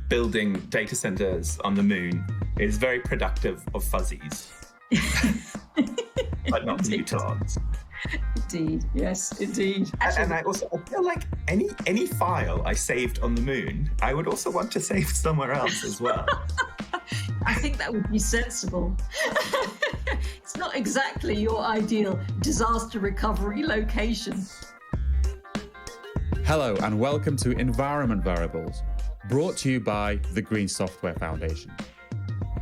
building data centers on the moon is very productive of fuzzies, but not neutrons. Indeed, yes, indeed. And I feel like any file I saved on the moon, I would also want to save somewhere else as well. I think that would be sensible. It's not exactly your ideal disaster recovery location. Hello and welcome to Environment Variables, brought to you by the Green Software Foundation.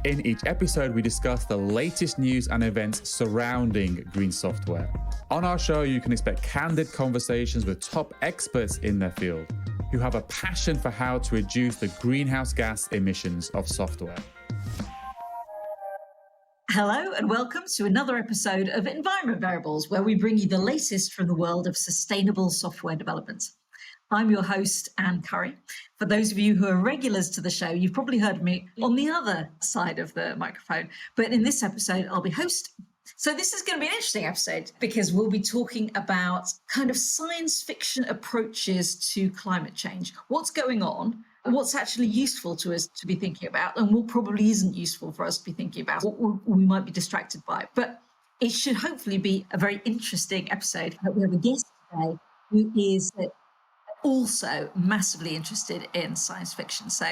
In each episode, we discuss the latest news and events surrounding green software. On our show, you can expect candid conversations with top experts in their field who have a passion for how to reduce the greenhouse gas emissions of software. Hello and welcome to another episode of Environment Variables, where we bring you the latest from the world of sustainable software development. I'm your host, Anne Currie. For those of you who are regulars to the show, you've probably heard me on the other side of the microphone. But in this episode, I'll be host. So this is going to be an interesting episode because we'll be talking about kind of science fiction approaches to climate change. What's going on? What's actually useful to us to be thinking about, and what probably isn't useful for us to be thinking about, what we might be distracted by. But it should hopefully be a very interesting episode. We have a guest today who is also massively interested in science fiction. So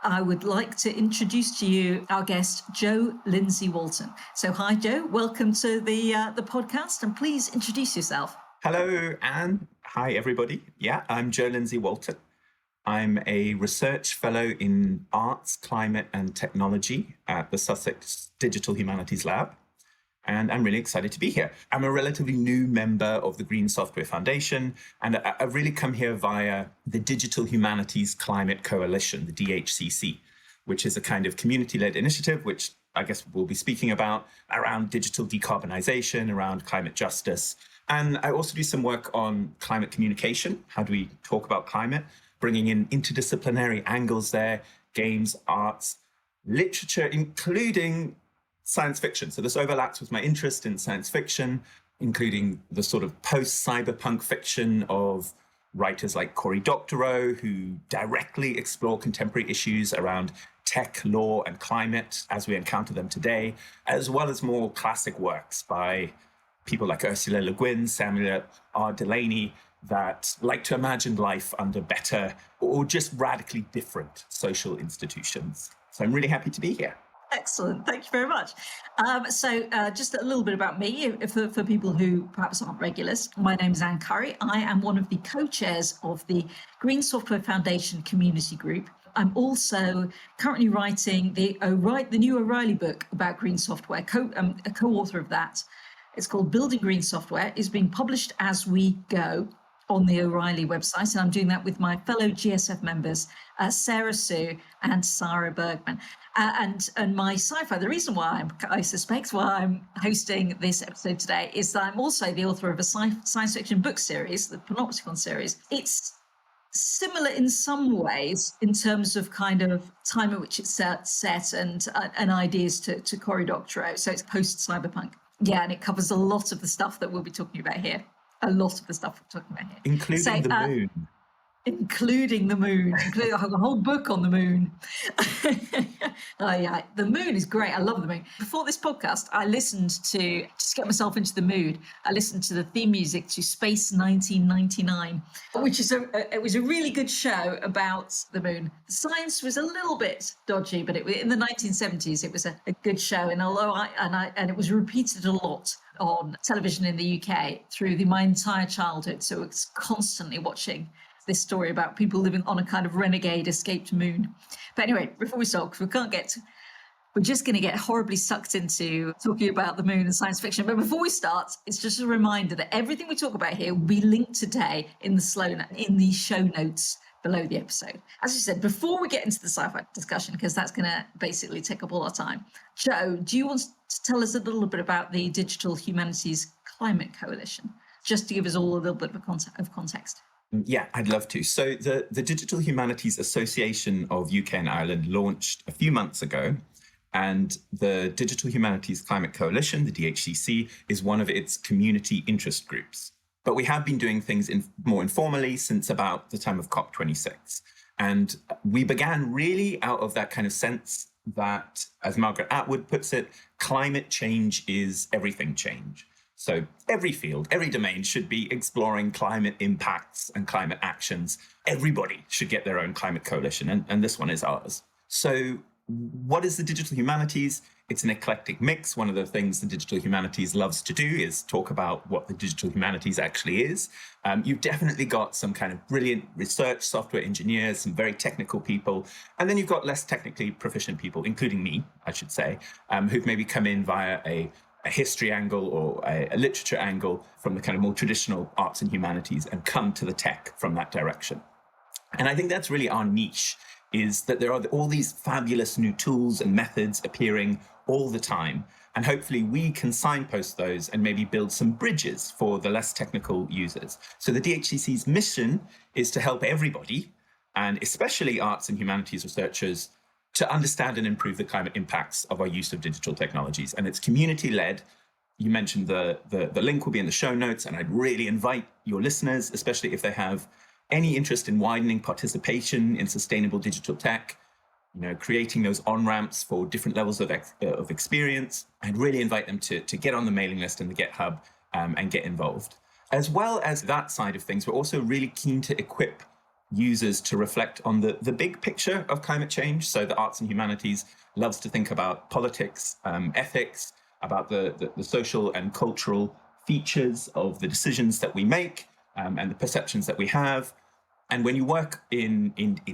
I would like to introduce to you our guest, Jo-Lindsay Walton. So hi, Jo, welcome to the podcast, and please introduce yourself. Hello, Anne. Hi, everybody. Yeah, I'm Jo-Lindsay Walton. I'm a research fellow in arts, climate, and technology at the Sussex Digital Humanities Lab. And I'm really excited to be here. I'm a relatively new member of the Green Software Foundation, and I've really come here via the Digital Humanities Climate Coalition, the DHCC, which is a kind of community-led initiative, which I guess we'll be speaking about, around digital decarbonization, around climate justice. And I also do some work on climate communication. How do we talk about climate? Bringing in interdisciplinary angles there, games, arts, literature, including science fiction. So this overlaps with my interest in science fiction, including the sort of post-cyberpunk fiction of writers like Cory Doctorow, who directly explore contemporary issues around tech, law, and climate as we encounter them today, as well as more classic works by people like Ursula Le Guin, Samuel R. Delany, that like to imagine life under better or just radically different social institutions. So I'm really happy to be here. Excellent. Thank you very much. So just a little bit about me, for people who perhaps aren't regulars. My name is Anne Currie. I am one of the co-chairs of the Green Software Foundation Community Group. I'm also currently writing the new O'Reilly book about green software, a co-author of that. It's called Building Green Software. It's being published as we go on the O'Reilly website, and I'm doing that with my fellow GSF members, Sarah Sue and Sarah Bergman. And my Sci-Fi, the reason why I suspect why I'm hosting this episode today is that I'm also the author of a science fiction book series, the Panopticon series. It's similar in some ways in terms of kind of time at which it's set and ideas to Cory Doctorow. So it's post-cyberpunk. Yeah, and it covers a lot of the stuff that we'll be talking about here. A lot of the stuff we're talking about here. Including the moon. Including the moon. I have a whole book on the moon. Oh, yeah. The moon is great. I love the moon. Before this podcast, I listened to, just get myself into the mood, I listened to the theme music to Space 1999, which is it was a really good show about the moon. The science was a little bit dodgy, but in the 1970s, it was a good show. And although it was repeated a lot on television in the UK through my entire childhood. So it's constantly watching this story about people living on a kind of renegade escaped moon. But anyway, before we start, because we're just going to get horribly sucked into talking about the moon and science fiction. But before we start, it's just a reminder that everything we talk about here will be linked today in the show notes below the episode. As you said, before we get into the sci-fi discussion, because that's going to basically take up all our time, Jo, do you want to tell us a little bit about the Digital Humanities Climate Coalition, just to give us all a little bit of context? Yeah, I'd love to. So the Digital Humanities Association of UK and Ireland launched a few months ago, and the Digital Humanities Climate Coalition, the DHCC, is one of its community interest groups. But we have been doing things more informally since about the time of COP26. And we began really out of that kind of sense that, as Margaret Atwood puts it, climate change is everything change. So every field, every domain should be exploring climate impacts and climate actions. Everybody should get their own climate coalition, and this one is ours. So what is the digital humanities? It's an eclectic mix. One of the things the digital humanities loves to do is talk about what the digital humanities actually is. You've definitely got some kind of brilliant research software engineers, some very technical people, and then you've got less technically proficient people, including me, I should say, who've maybe come in via a history angle or a literature angle from the kind of more traditional arts and humanities and come to the tech from that direction. And I think that's really our niche, is that there are all these fabulous new tools and methods appearing all the time. And hopefully we can signpost those and maybe build some bridges for the less technical users. So the DHCC's mission is to help everybody, and especially arts and humanities researchers, to understand and improve the climate impacts of our use of digital technologies. And it's community-led. You mentioned the link will be in the show notes, and I'd really invite your listeners, especially if they have any interest in widening participation in sustainable digital tech, creating those on-ramps for different levels of experience. I'd really invite them to get on the mailing list and the GitHub and get involved. As well as that side of things, we're also really keen to equip users to reflect on the big picture of climate change. So the arts and humanities loves to think about politics, ethics, about the social and cultural features of the decisions that we make and the perceptions that we have. And when you work in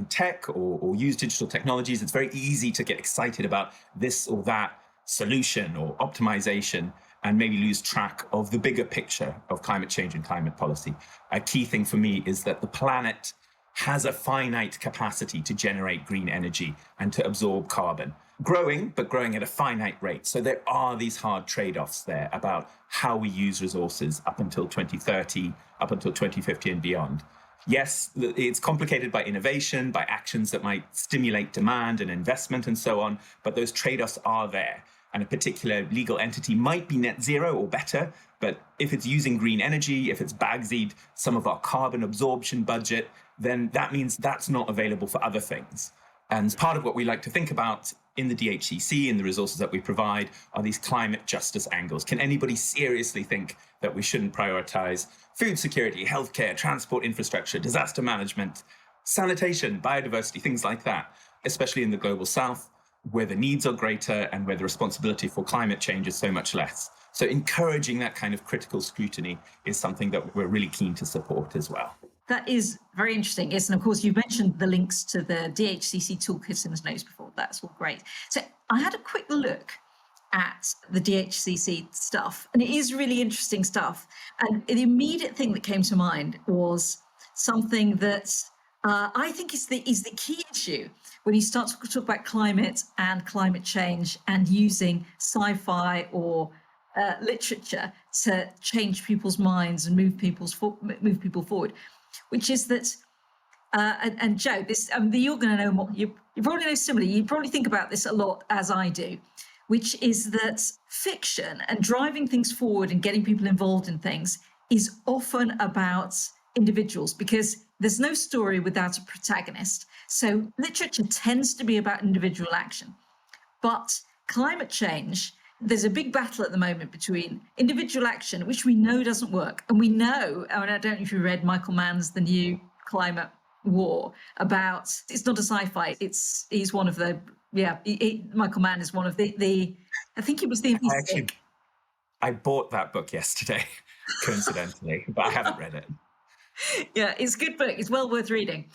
tech or use digital technologies, it's very easy to get excited about this or that solution or optimization and maybe lose track of the bigger picture of climate change and climate policy. A key thing for me is that the planet has a finite capacity to generate green energy and to absorb carbon. Growing, but growing at a finite rate. So there are these hard trade-offs there about how we use resources up until 2030, up until 2050 and beyond. Yes, it's complicated by innovation, by actions that might stimulate demand and investment and so on, but those trade-offs are there. And a particular legal entity might be net zero or better, but if it's using green energy, if it's bagsied some of our carbon absorption budget, then that means that's not available for other things. And part of what we like to think about in the DHCC and the resources that we provide are these climate justice angles. Can anybody seriously think that we shouldn't prioritize food security, healthcare, transport infrastructure, disaster management, sanitation, biodiversity, things like that, especially in the global south, where the needs are greater and where the responsibility for climate change is so much less. So encouraging that kind of critical scrutiny is something that we're really keen to support as well. That is very interesting. Yes, and of course, you mentioned the links to the DHCC toolkits in the notes before. That's all great. So I had a quick look at the DHCC stuff, and it is really interesting stuff. And the immediate thing that came to mind was something that I think is the key issue when you start to talk about climate and climate change and using sci-fi or literature to change people's minds and move people forward, which is that, and Jo, this you're going to know more. You probably know similarly. You probably think about this a lot, as I do, which is that fiction and driving things forward and getting people involved in things is often about individuals, because there's no story without a protagonist. So literature tends to be about individual action, but climate change, there's a big battle at the moment between individual action, which we know doesn't work. And we know, I don't know if you read Michael Mann's The New Climate War, about, it's not a sci-fi, he's one of the, Michael Mann is one of the I think he was the... I bought that book yesterday, coincidentally, but I haven't read it. Yeah, it's a good book. It's well worth reading.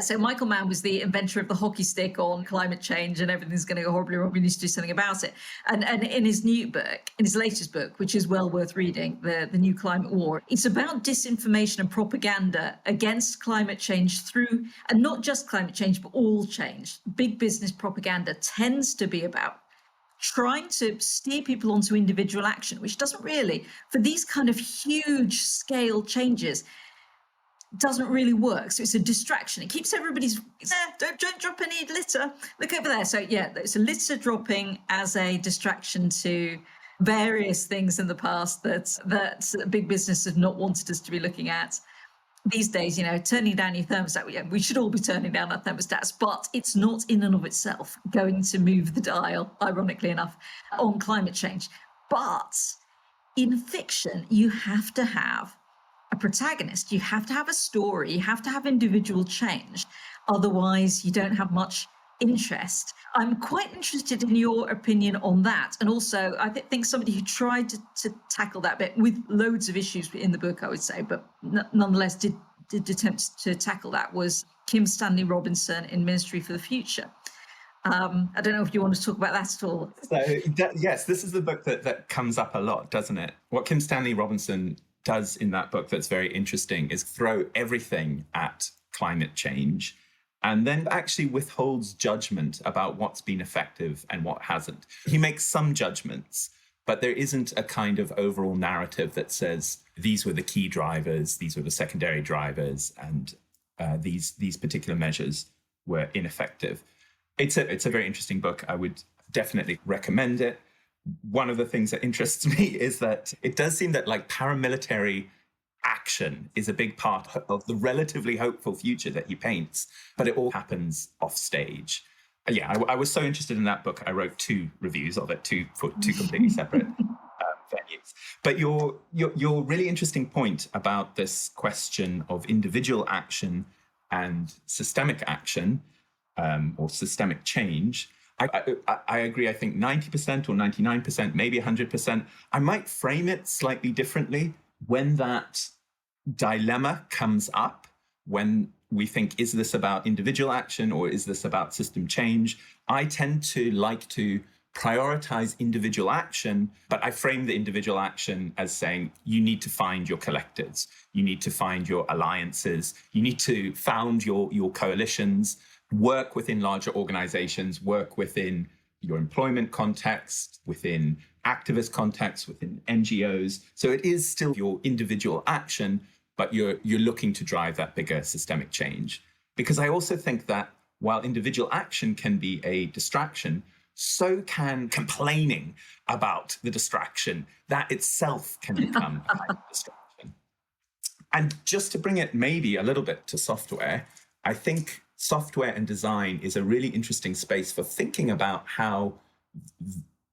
So Michael Mann was the inventor of the hockey stick on climate change and everything's going to go horribly wrong. We need to do something about it. And in his new book, in his latest book, which is well worth reading, The New Climate War, it's about disinformation and propaganda against climate change through, and not just climate change, but all change. Big business propaganda tends to be about trying to steer people onto individual action, which doesn't really, for these kind of huge scale changes, doesn't really work. So it's a distraction. It keeps everybody's, don't drop any litter. Look over there. So yeah, it's a litter dropping as a distraction to various things in the past that big business have not wanted us to be looking at. these days, turning down your thermostat, we should all be turning down our thermostats, but it's not in and of itself going to move the dial, ironically enough, on climate change. But in fiction, you have to have a protagonist, you have to have a story, you have to have individual change. Otherwise, you don't have much interest. I'm quite interested in your opinion on that. And also, I think somebody who tried to tackle that bit with loads of issues in the book, I would say, but nonetheless did attempt to tackle that was Kim Stanley Robinson in Ministry for the Future. I don't know if you want to talk about that at all. So, yes, this is the book that comes up a lot, doesn't it? What Kim Stanley Robinson does in that book that's very interesting is throw everything at climate change and then actually withholds judgment about what's been effective and what hasn't. He makes some judgments, but there isn't a kind of overall narrative that says these were the key drivers, these were the secondary drivers, and these particular measures were ineffective. It's a very interesting book. I would definitely recommend it. One of the things that interests me is that it does seem that paramilitary action is a big part of the relatively hopeful future that he paints, but it all happens off stage. I was so interested in that book. I wrote 2 reviews of it, for two completely separate venues. But your really interesting point about this question of individual action and systemic action, or systemic change, I agree. I think 90% or 99%, maybe 100%. I might frame it slightly differently when that dilemma comes up, when we think, is this about individual action or is this about system change? I tend to like to prioritize individual action, but I frame the individual action as saying you need to find your collectives, you need to find your alliances, you need to found your coalitions, work within larger organizations, work within your employment context, within activist context, within NGOs. So it is still your individual action, but you're looking to drive that bigger systemic change. Because I also think that while individual action can be a distraction, so can complaining about the distraction. That itself can become a kind of distraction. And just to bring it maybe a little bit to software, I think software and design is a really interesting space for thinking about how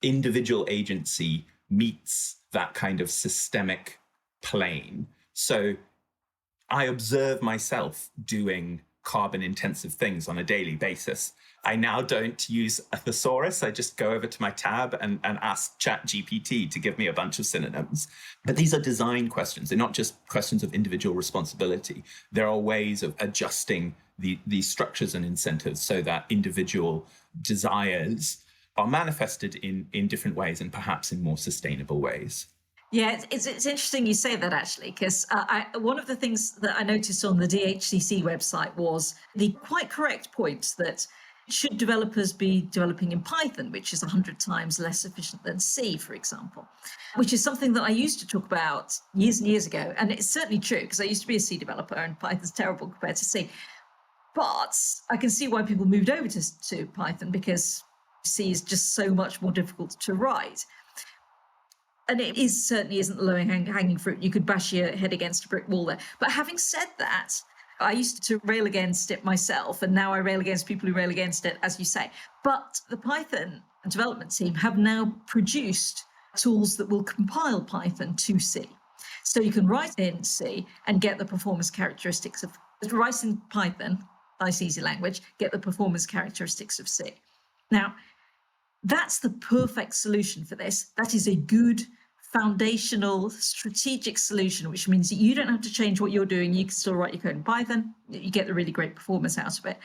individual agency meets that kind of systemic plane. So I observe myself doing carbon-intensive things on a daily basis. I now don't use a thesaurus. I just go over to my tab and ask ChatGPT to give me a bunch of synonyms. But these are design questions. They're not just questions of individual responsibility. There are ways of adjusting these structures and incentives so that individual desires are manifested in different ways and perhaps in more sustainable ways. Yeah, it's interesting you say that, actually, because one of the things that I noticed on the DHCC website was the quite correct point that should developers be developing in Python, which is 100 times less efficient than C, for example, which is something that I used to talk about years and years ago. And it's certainly true, because I used to be a C developer and Python's terrible compared to C. But I can see why people moved over to Python, because C is just so much more difficult to write. And it certainly isn't the low-hanging fruit. You could bash your head against a brick wall there. But having said that, I used to rail against it myself, and now I rail against people who rail against it, as you say. But the Python development team have now produced tools that will compile Python to C. So you can write in C and get the performance characteristics of, write in Python, nice easy language, get the performance characteristics of C. Now, that's the perfect solution for this. That is a good foundational strategic solution, which means that you don't have to change what you're doing. You can still write your code in Python. You get the really great performance out of it.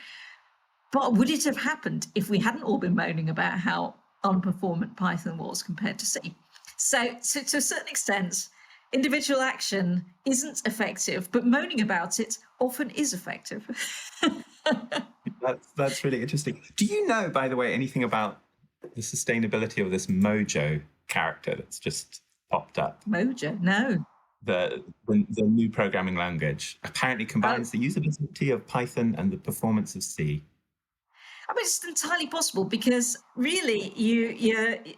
But would it have happened if we hadn't all been moaning about how unperformant Python was compared to C? So to a certain extent, individual action isn't effective, but moaning about it often is effective. That's really interesting. Do you know, by the way, anything about the sustainability of this Mojo character that's just popped up? Mojo? No. The new programming language apparently combines the usability of Python and the performance of C. I mean, it's entirely possible, because really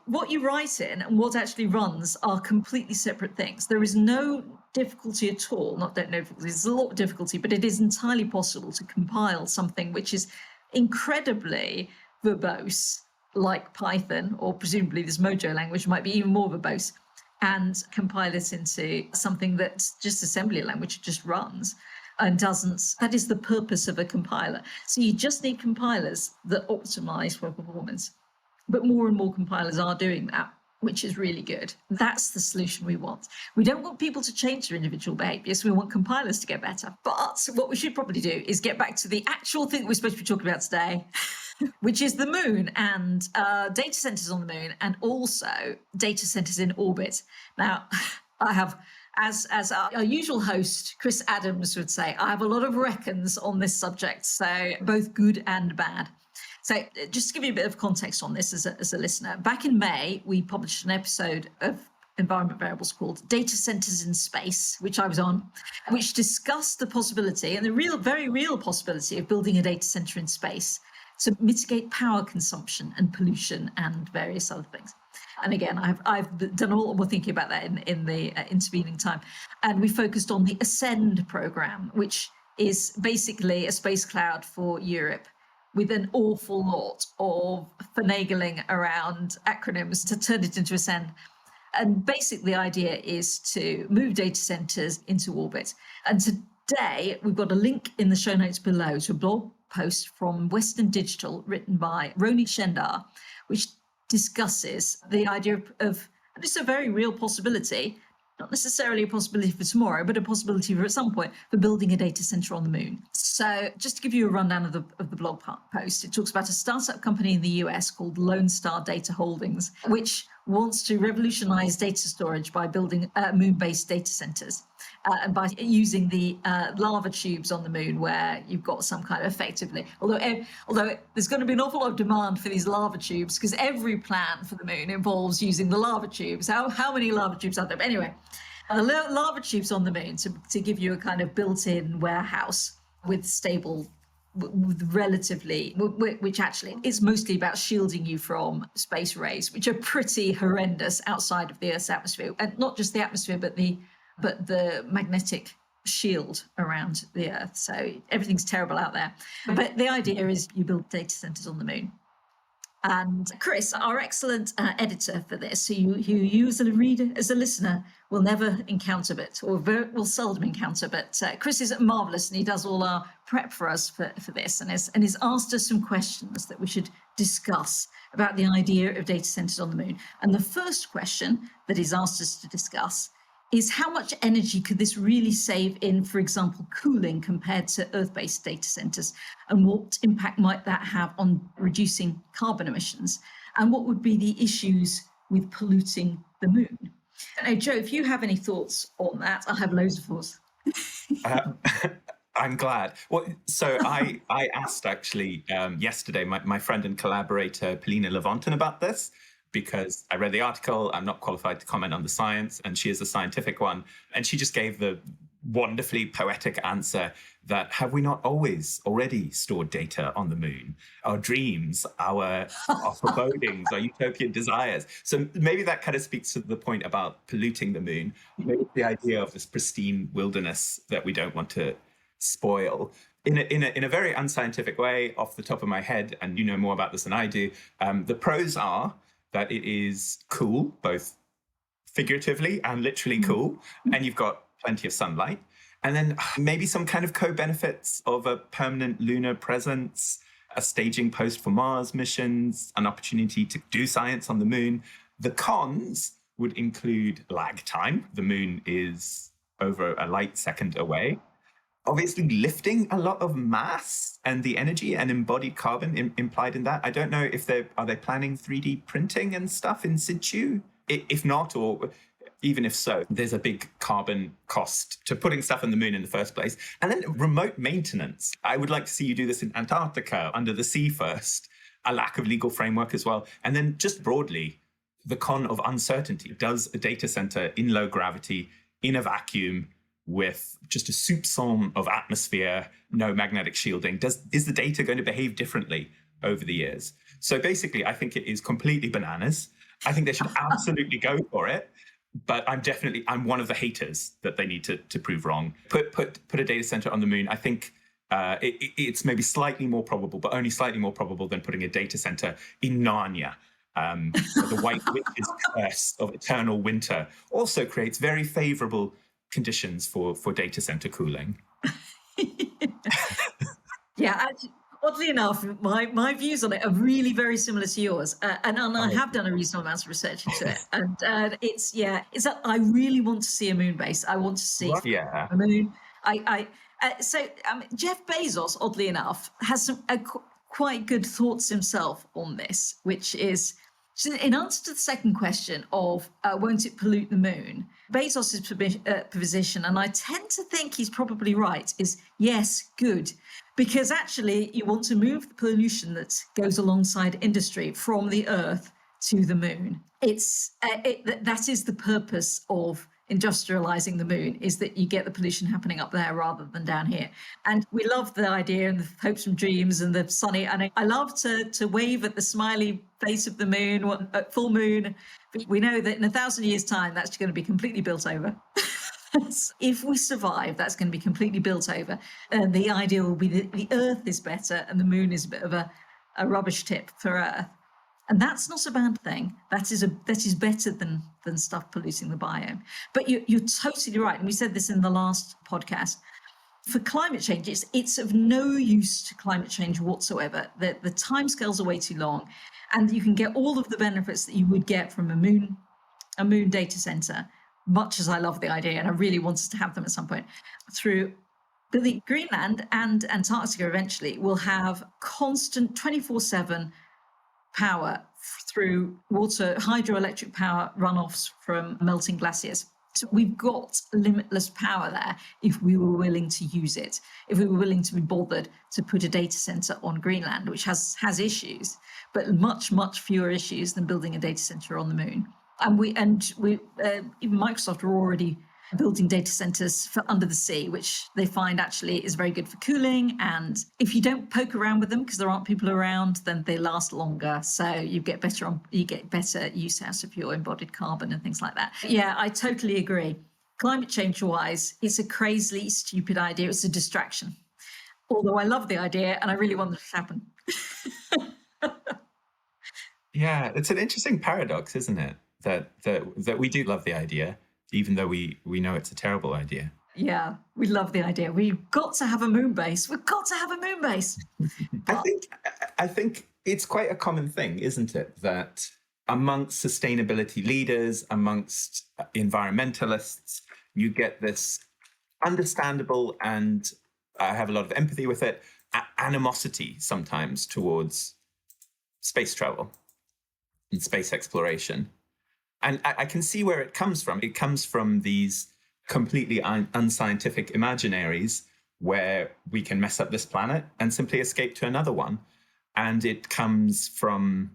what you write in and what actually runs are completely separate things. There is no difficulty at all, not don't know difficulty, there's a lot of difficulty, but it is entirely possible to compile something which is incredibly verbose, like Python, or presumably this Mojo language might be even more verbose, and compile it into something that's just assembly language, just runs and doesn't. That is the purpose of a compiler. So you just need compilers that optimize for performance. But more and more compilers are doing that, which is really good. That's the solution we want. We don't want people to change their individual behaviors. We want compilers to get better. But what we should probably do is get back to the actual thing that we're supposed to be talking about today, which is the moon and data centers on the moon, and also data centers in orbit. Now, I have, as our usual host, Chris Adams would say, I have a lot of reckons on this subject, so both good and bad. So just to give you a bit of context on this as a listener, back in May, we published an episode of Environment Variables called Data Centers in Space, which I was on, which discussed the possibility, and the very real possibility, of building a data center in space to mitigate power consumption and pollution and various other things. And again, I've done a lot more thinking about that in the intervening time. And we focused on the Ascend program, which is basically a space cloud for Europe, with an awful lot of finagling around acronyms to turn it into Ascend. And basically the idea is to move data centers into orbit. And today we've got a link in the show notes below to a blog post from Western Digital written by Roni Shendar, which discusses the idea of this is a very real possibility, not necessarily a possibility for tomorrow, but a possibility for at some point for building a data center on the moon. So just to give you a rundown of the blog post, it talks about a startup company in the US called Lone Star Data Holdings, which wants to revolutionize data storage by building moon-based data centers and by using the lava tubes on the moon, where you've got some kind of effectively, although there's going to be an awful lot of demand for these lava tubes, because every plan for the moon involves using the lava tubes. How many lava tubes are there? But anyway, lava tubes on the moon to give you a kind of built-in warehouse with stable, which actually is mostly about shielding you from space rays, which are pretty horrendous outside of the Earth's atmosphere, and not just the atmosphere, but the magnetic shield around the Earth. So everything's terrible out there. But the idea is you build data centers on the moon. And Chris, our excellent editor for this, who you as a reader, as a listener, will never encounter, will seldom encounter. But Chris is marvelous, and he does all our prep for us for this, and has asked us some questions that we should discuss about the idea of data centers on the moon. And the first question that he's asked us to discuss is how much energy could this really save in, for example, cooling compared to Earth-based data centers? And what impact might that have on reducing carbon emissions? And what would be the issues with polluting the moon? Now, Jo, if you have any thoughts on that, I have loads of thoughts. I'm glad. Well, so I asked actually yesterday my friend and collaborator, Polina Levanton, about this, because I read the article. I'm not qualified to comment on the science, and she is a scientific one. And she just gave the wonderfully poetic answer that have we not always already stored data on the moon? Our dreams, our forebodings, our utopian desires. So maybe that kind of speaks to the point about polluting the moon. Maybe the idea of this pristine wilderness that we don't want to spoil. In a very unscientific way, off the top of my head, and you know more about this than I do, the pros are that it is cool, both figuratively and literally cool, and you've got plenty of sunlight. And then maybe some kind of co-benefits of a permanent lunar presence, a staging post for Mars missions, an opportunity to do science on the moon. The cons would include lag time. The moon is over a light second away. Obviously lifting a lot of mass and the energy and embodied carbon implied in that. I don't know if are they planning 3D printing and stuff in situ? If not, or even if so, there's a big carbon cost to putting stuff on the moon in the first place. And then remote maintenance. I would like to see you do this in Antarctica, under the sea first, a lack of legal framework as well. And then just broadly, the con of uncertainty. Does a data center in low gravity, in a vacuum, with just a soupçon of atmosphere, no magnetic shielding, is the data going to behave differently over the years? So basically, I think it is completely bananas. I think they should absolutely go for it. But I'm one of the haters that they need to prove wrong. Put a data center on the moon. I think it's maybe slightly more probable, but only slightly more probable than putting a data center in Narnia. The White Witch's curse of eternal winter also creates very favorable conditions for data center cooling. Yeah, actually, oddly enough, my views on it are really very similar to yours, and I have done a reasonable amount of research into it. And it's that I really want to see a moon base. I want to see a moon. Jeff Bezos, oddly enough, has some quite good thoughts himself on this, which is, in answer to the second question of won't it pollute the moon, Bezos' position, and I tend to think he's probably right, is yes, good. Because actually you want to move the pollution that goes alongside industry from the Earth to the moon. That is the purpose of industrializing the moon, is that you get the pollution happening up there rather than down here. And we love the idea and the hopes and dreams and the sunny, and I love to wave at the smiley face of the moon at full moon. But we know that in 1,000 years' time, that's going to be completely built over. If we survive, that's going to be completely built over. And the idea will be that the Earth is better and the moon is a bit of a rubbish tip for Earth. And that's not a bad thing. That is better than stuff polluting the biome. But you're totally right. And we said this in the last podcast. For climate change, it's of no use to climate change whatsoever. The timescales are way too long. And you can get all of the benefits that you would get from a moon data center, much as I love the idea, and I really wanted to have them at some point, through Greenland and Antarctica eventually will have constant 24/7 power through water, hydroelectric power runoffs from melting glaciers. So we've got limitless power there if we were willing to use it, if we were willing to be bothered to put a data center on Greenland, which has issues, but much, much fewer issues than building a data center on the moon. And even Microsoft are already building data centers for under the sea, which they find actually is very good for cooling. And if you don't poke around with them because there aren't people around, then they last longer. So you get better use out of your embodied carbon and things like that. Yeah, I totally agree. Climate change wise, it's a crazily stupid idea. It's a distraction. Although I love the idea and I really want it to happen. Yeah, it's an interesting paradox, isn't it? That we do love the idea, even though we know it's a terrible idea. Yeah, we love the idea. We've got to have a moon base. We've got to have a moon base. I think it's quite a common thing, isn't it, that amongst sustainability leaders, amongst environmentalists, you get this understandable, and I have a lot of empathy with it, animosity sometimes towards space travel and space exploration. And I can see where it comes from. It comes from these completely unscientific imaginaries where we can mess up this planet and simply escape to another one. And it comes from,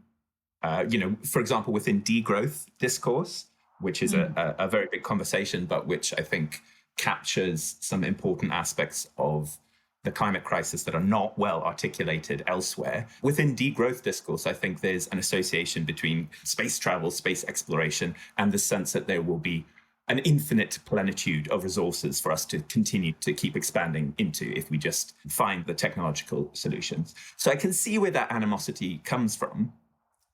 for example, within degrowth discourse, which is a very big conversation, but which I think captures some important aspects of the climate crisis that are not well articulated elsewhere. Within degrowth discourse, I think there's an association between space travel, space exploration, and the sense that there will be an infinite plenitude of resources for us to continue to keep expanding into if we just find the technological solutions. So I can see where that animosity comes from.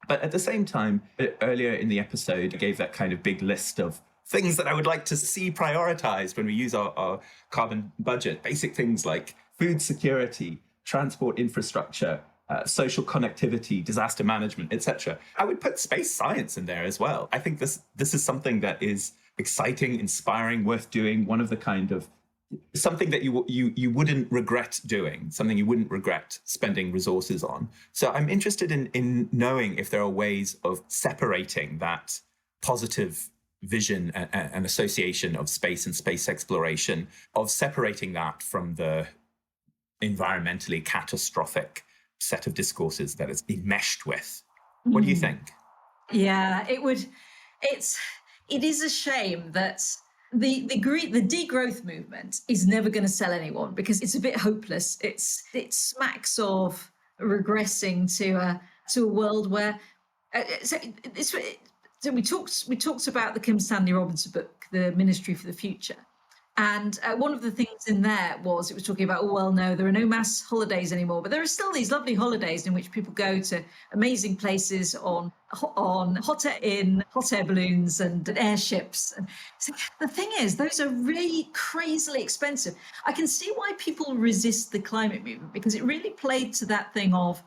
But at the same time, earlier in the episode, I gave that kind of big list of things that I would like to see prioritized when we use our carbon budget. Basic things like food security, transport infrastructure, social connectivity, disaster management, etc. I would put space science in there as well. I think this is something that is exciting, inspiring, worth doing. One of the kind of something that you wouldn't regret doing, something you wouldn't regret spending resources on. So I'm interested in knowing if there are ways of separating that positive vision and association of space and space exploration, of separating that from the environmentally catastrophic set of discourses that it's been meshed with. What do you think? Yeah, it is a shame that the degrowth movement is never going to sell anyone, because it's a bit hopeless. It smacks of regressing to a world where So we talked about the Kim Stanley Robinson book, The Ministry for the Future. And one of the things in there it was talking about, oh, well, no, there are no mass holidays anymore, but there are still these lovely holidays in which people go to amazing places on hot air balloons and airships. And so the thing is, those are really crazily expensive. I can see why people resist the climate movement, because it really played to that thing of,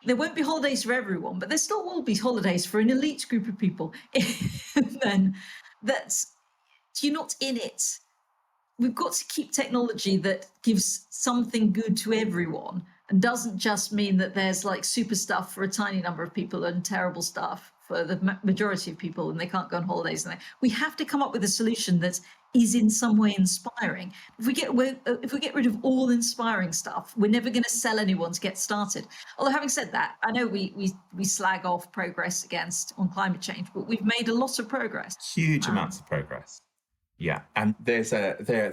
there won't be holidays for everyone, but there still will be holidays for an elite group of people. And then you're not in it. We've got to keep technology that gives something good to everyone and doesn't just mean that there's like super stuff for a tiny number of people and terrible stuff for the majority of people and they can't go on holidays. We have to come up with a solution that is in some way inspiring. If we get rid of all inspiring stuff, we're never going to sell anyone to get started. Although having said that, I know we slag off progress on climate change, but we've made a lot of progress. Huge amounts of progress. Yeah, and there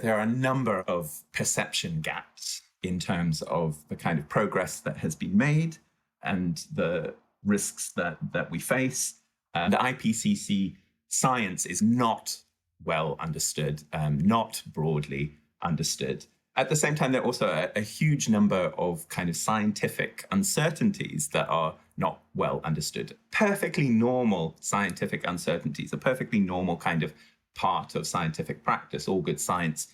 are a number of perception gaps in terms of the kind of progress that has been made and the risks that we face. The IPCC science is not well understood, not broadly understood. At the same time, there are also a huge number of kind of scientific uncertainties that are not well understood. Perfectly normal scientific uncertainties, a perfectly normal kind of part of scientific practice. All good science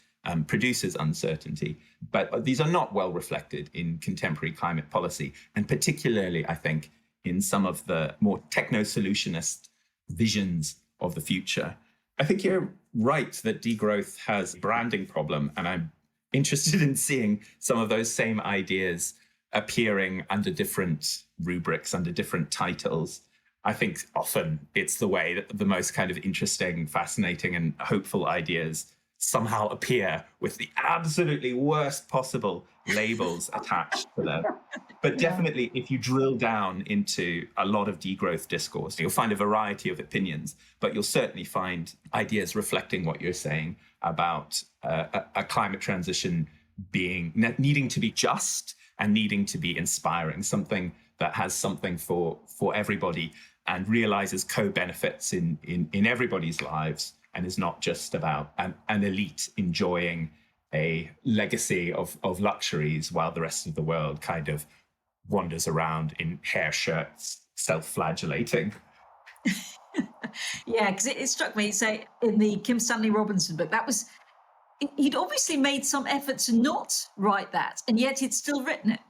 produces uncertainty, but these are not well reflected in contemporary climate policy, and particularly, I think, in some of the more techno-solutionist visions of the future. I think you're right that degrowth has a branding problem, and I'm interested in seeing some of those same ideas appearing under different rubrics, under different titles. I think often it's the way that the most kind of interesting, fascinating, and hopeful ideas somehow appear with the absolutely worst possible labels attached to them. But definitely, if you drill down into a lot of degrowth discourse, you'll find a variety of opinions, but you'll certainly find ideas reflecting what you're saying about a climate transition needing to be just and needing to be inspiring, something that has something for everybody and realizes co-benefits in everybody's lives and is not just about an elite enjoying a legacy of luxuries while the rest of the world kind of wanders around in hair shirts, self-flagellating. Yeah, because it struck me, say, in the Kim Stanley Robinson book, he'd obviously made some effort to not write that, and yet he'd still written it.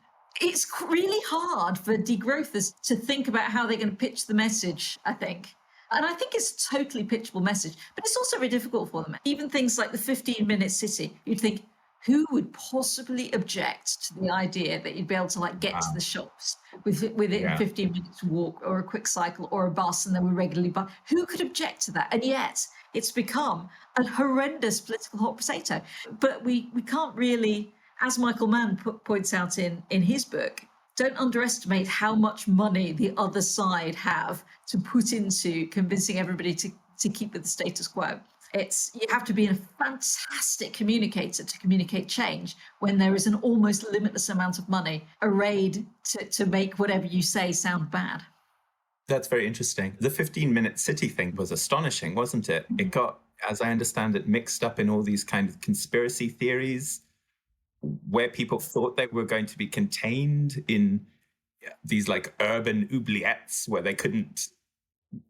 It's really hard for degrowthers to think about how they're going to pitch the message, I think. And I think it's a totally pitchable message, but it's also very difficult for them. Even things like the 15-minute city, you'd think, who would possibly object to the idea that you'd be able to get to the shops within 15 minutes walk or a quick cycle or a bus, and then we regularly buy? Who could object to that? And yet it's become a horrendous political hot potato. But we can't really, as Michael Mann points out in his book, don't underestimate how much money the other side have to put into convincing everybody to keep with the status quo. You have to be a fantastic communicator to communicate change when there is an almost limitless amount of money arrayed to make whatever you say sound bad. That's very interesting. The 15-minute city thing was astonishing, wasn't it? It got, as I understand it, mixed up in all these kind of conspiracy theories where people thought they were going to be contained in these urban oubliettes where they couldn't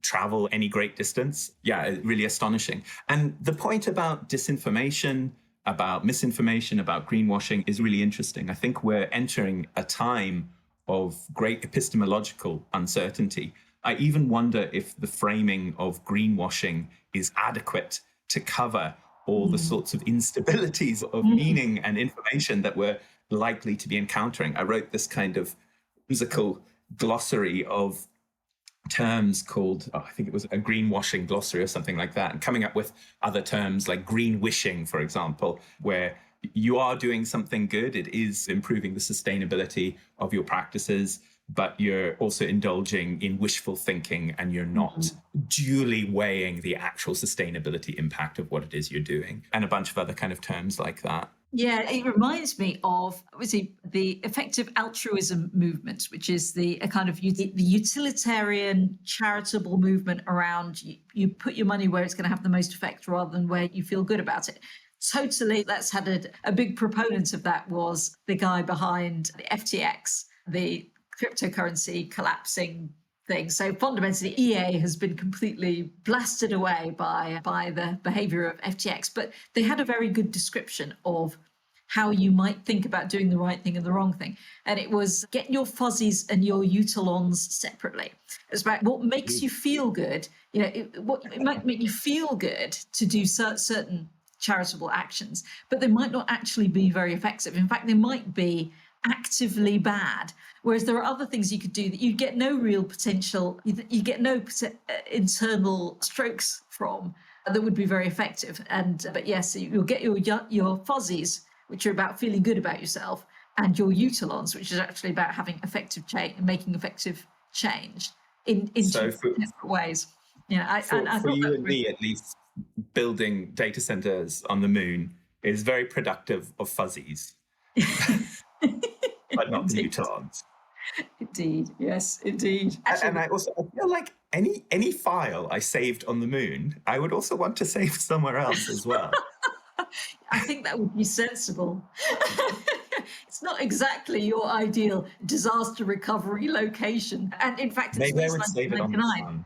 travel any great distance. Yeah, really astonishing. And the point about disinformation, about misinformation, about greenwashing is really interesting. I think we're entering a time of great epistemological uncertainty. I even wonder if the framing of greenwashing is adequate to cover all the sorts of instabilities of meaning and information that we're likely to be encountering. I wrote this kind of musical glossary of terms called, I think it was a greenwashing glossary or something like that, and coming up with other terms like green wishing, for example, where you are doing something good. It is improving the sustainability of your practices, but you're also indulging in wishful thinking and you're not duly weighing the actual sustainability impact of what it is you're doing, and a bunch of other kind of terms like that. Yeah, it reminds me of obviously the effective altruism movement, which is the a kind of the utilitarian charitable movement around you put your money where it's going to have the most effect rather than where you feel good about it. Totally, that's had a big proponent of that was the guy behind the FTX, the cryptocurrency collapsing thing. So fundamentally, EA has been completely blasted away by the behavior of FTX. But they had a very good description of how you might think about doing the right thing and the wrong thing. And it was get your fuzzies and your utolons separately. It's about what makes you feel good. You know, it might make you feel good to do certain charitable actions, but they might not actually be very effective. In fact, they might be actively bad. Whereas there are other things you could do that you get no real potential, you get no internal strokes from that would be very effective. And but yes, you'll get your fuzzies, which are about feeling good about yourself, and your utolons, which is actually about having effective change and making effective change in So different ways. Yeah, for you and me, at least, building data centers on the moon is very productive of fuzzies, but not the utons. Indeed, yes, indeed. And I feel like any file I saved on the moon, I would also want to save somewhere else as well. I think that would be sensible. It's not exactly your ideal disaster recovery location. And in fact, it's maybe I would save it on the sun.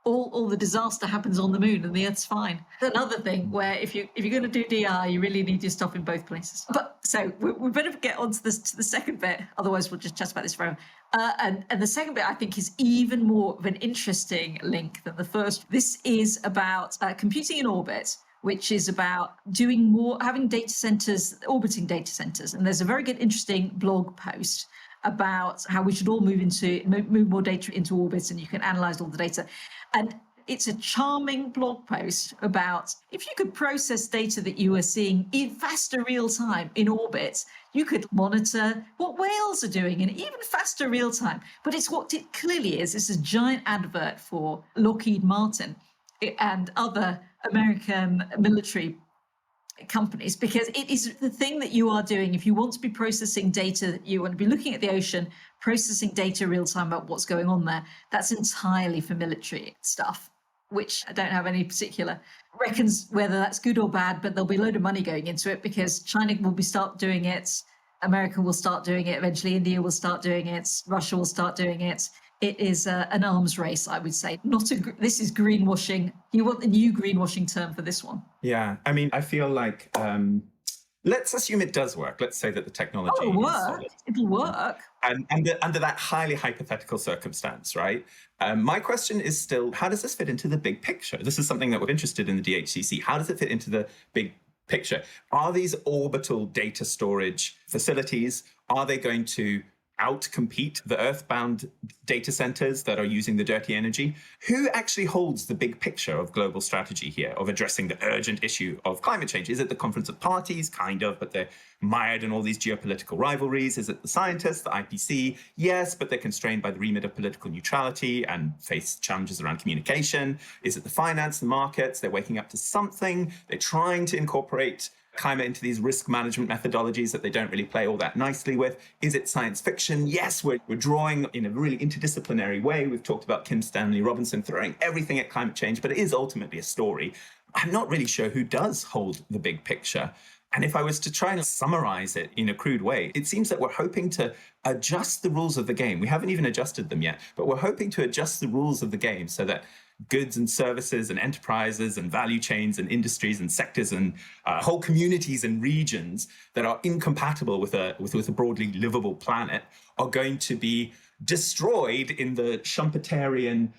All the disaster happens on the moon and the Earth's fine. Another thing where if you're going to do DR, you really need your stuff in both places. But so we better get on to the second bit. Otherwise, we'll just chat about this forever. And the second bit, I think, is even more of an interesting link than the first. This is about computing in orbit, which is about doing more, having data centers, orbiting data centers. And there's a very good, interesting blog post about how we should all move more data into orbit, and you can analyze all the data. And it's a charming blog post about if you could process data that you were seeing in faster real time in orbit, you could monitor what whales are doing in even faster real time. But it's what it clearly is. It's a giant advert for Lockheed Martin and other American military companies, because it is the thing that you are doing. If you want to be processing data, you want to be looking at the ocean, processing data real time about what's going on there. That's entirely for military stuff, which I don't have any particular reckons whether that's good or bad, but there'll be a load of money going into it because China will start doing it. America will start doing it. Eventually, India will start doing it. Russia will start doing it. It is an arms race, I would say. This is greenwashing. You want the new greenwashing term for this one? Yeah, I mean, I feel like let's assume it does work. Let's say that the technology it'll work. It'll work. And under that highly hypothetical circumstance, right? My question is still, how does this fit into the big picture? This is something that we're interested in the DHCC. How does it fit into the big picture? Are these orbital data storage facilities, are they going to outcompete the earthbound data centers that are using the dirty energy? Who actually holds the big picture of global strategy here, of addressing the urgent issue of climate change? Is it the Conference of Parties? Kind of, but they're mired in all these geopolitical rivalries. Is it the scientists, the IPC? Yes, but they're constrained by the remit of political neutrality and face challenges around communication. Is it the finance, the markets? They're waking up to something. They're trying to incorporate climate into these risk management methodologies that they don't really play all that nicely with. Is it science fiction? Yes, we're drawing in a really interdisciplinary way. We've talked about Kim Stanley Robinson throwing everything at climate change, but it is ultimately a story. I'm not really sure who does hold the big picture. And if I was to try and summarize it in a crude way, it seems that we're hoping to adjust the rules of the game. We haven't even adjusted them yet, but we're hoping to adjust the rules of the game so that goods and services and enterprises and value chains and industries and sectors and whole communities and regions that are incompatible with a broadly livable planet are going to be destroyed in the Schumpeterian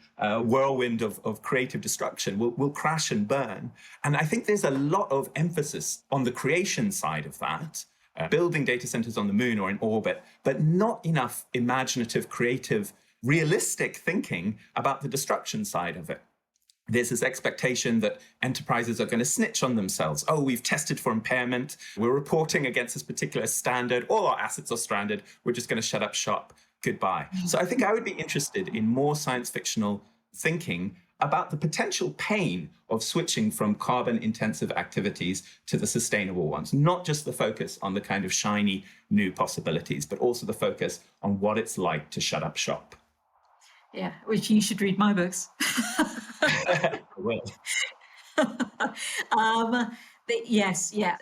whirlwind of creative destruction. Will crash and burn. And I think there's a lot of emphasis on the creation side of that, building data centers on the moon or in orbit, but not enough imaginative, creative, realistic thinking about the destruction side of it. There's this expectation that enterprises are going to snitch on themselves. Oh, we've tested for impairment. We're reporting against this particular standard. All our assets are stranded. We're just going to shut up shop. Goodbye. So I think I would be interested in more science fictional thinking about the potential pain of switching from carbon-intensive activities to the sustainable ones, not just the focus on the kind of shiny new possibilities, but also the focus on what it's like to shut up shop. Yeah, which you should read my books. I will. Yes, yeah,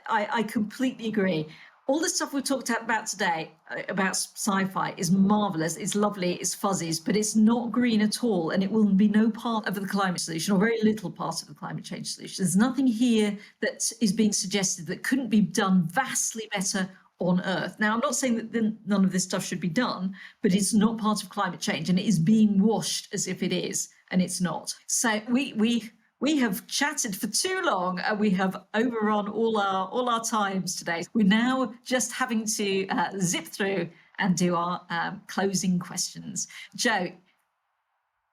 I completely agree. All the stuff we've talked about today about sci-fi is marvelous, it's lovely, it's fuzzies, but it's not green at all, and it will be no part of the climate solution, or very little part of the climate change solution. There's nothing here that is being suggested that couldn't be done vastly better on Earth. Now, I'm not saying that none of this stuff should be done, but it's not part of climate change, and it is being washed as if it is, and it's not. So we have chatted for too long, and we have overrun all our times today. We're now just having to zip through and do our closing questions. Jo,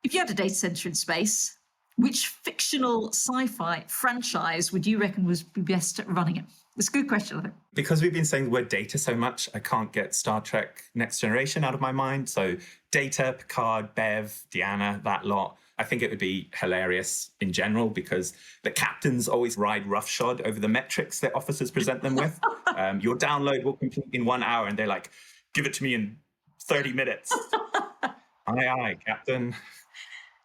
if you had a data center in space, which fictional sci-fi franchise would you reckon would be best at running it? It's a good question, I think. Because we've been saying the word data so much, I can't get Star Trek Next Generation out of my mind. So Data, Picard, Bev, Deanna, that lot. I think it would be hilarious in general because the captains always ride roughshod over the metrics that officers present them with. Your download will complete in 1 hour, and they're like, give it to me in 30 minutes. Aye, Captain.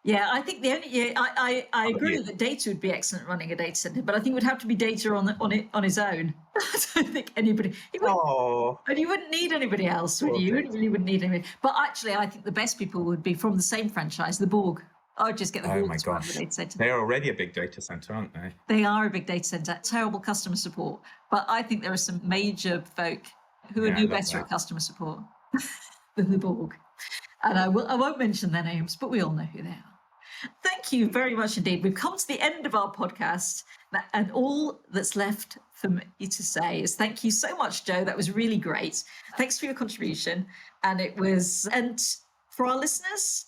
Yeah, I think I agree that Data would be excellent at running a data center, but I think it would have to be Data on his own. I don't think anybody. And you wouldn't need anybody else, would you? You really wouldn't need anybody. But actually, I think the best people would be from the same franchise, the Borg. I would just get the Borg to run the data center. They're already a big data center, aren't they? They are a big data center. Terrible customer support, but I think there are some major folk who are no better at customer support than the Borg. And I won't mention their names, but we all know who they are. Thank you very much indeed. We've come to the end of our podcast, and all that's left for me to say is thank you so much, Jo. That was really great. Thanks for your contribution. And for our listeners,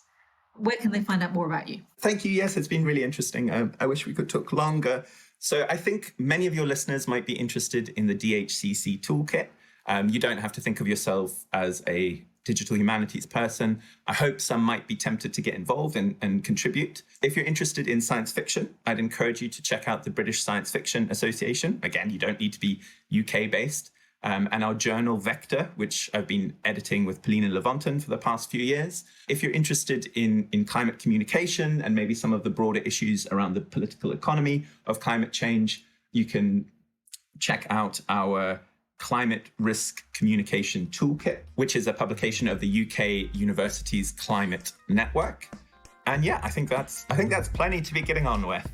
where can they find out more about you? Thank you. Yes, it's been really interesting. I wish we could talk longer. So I think many of your listeners might be interested in the DHCC toolkit. You don't have to think of yourself as a digital humanities person. I hope some might be tempted to get involved and contribute. If you're interested in science fiction, I'd encourage you to check out the British Science Fiction Association. Again, you don't need to be UK-based. And our journal Vector, which I've been editing with Paulina Levonton for the past few years. If you're interested in climate communication and maybe some of the broader issues around the political economy of climate change, you can check out our Climate Risk Communication Toolkit, which is a publication of the UK Universities Climate Network. And yeah, I think that's plenty to be getting on with.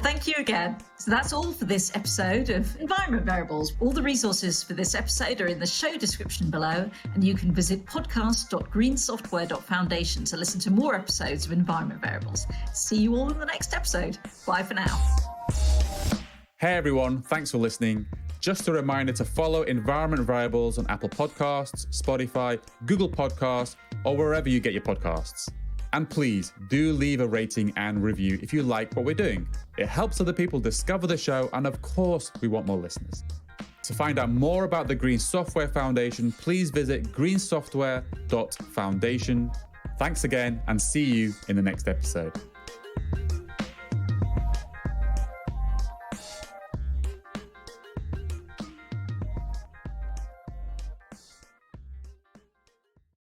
Thank you again. So that's all for this episode of Environment Variables. All the resources for this episode are in the show description below, and you can visit podcast.greensoftware.foundation to listen to more episodes of Environment Variables. See you all in the next episode. Bye for now. Hey everyone, thanks for listening. Just a reminder to follow Environment Variables on Apple Podcasts, Spotify, Google Podcasts, or wherever you get your podcasts. And please do leave a rating and review if you like what we're doing. It helps other people discover the show, and of course, we want more listeners. To find out more about the Green Software Foundation, please visit greensoftware.foundation. Thanks again, and see you in the next episode.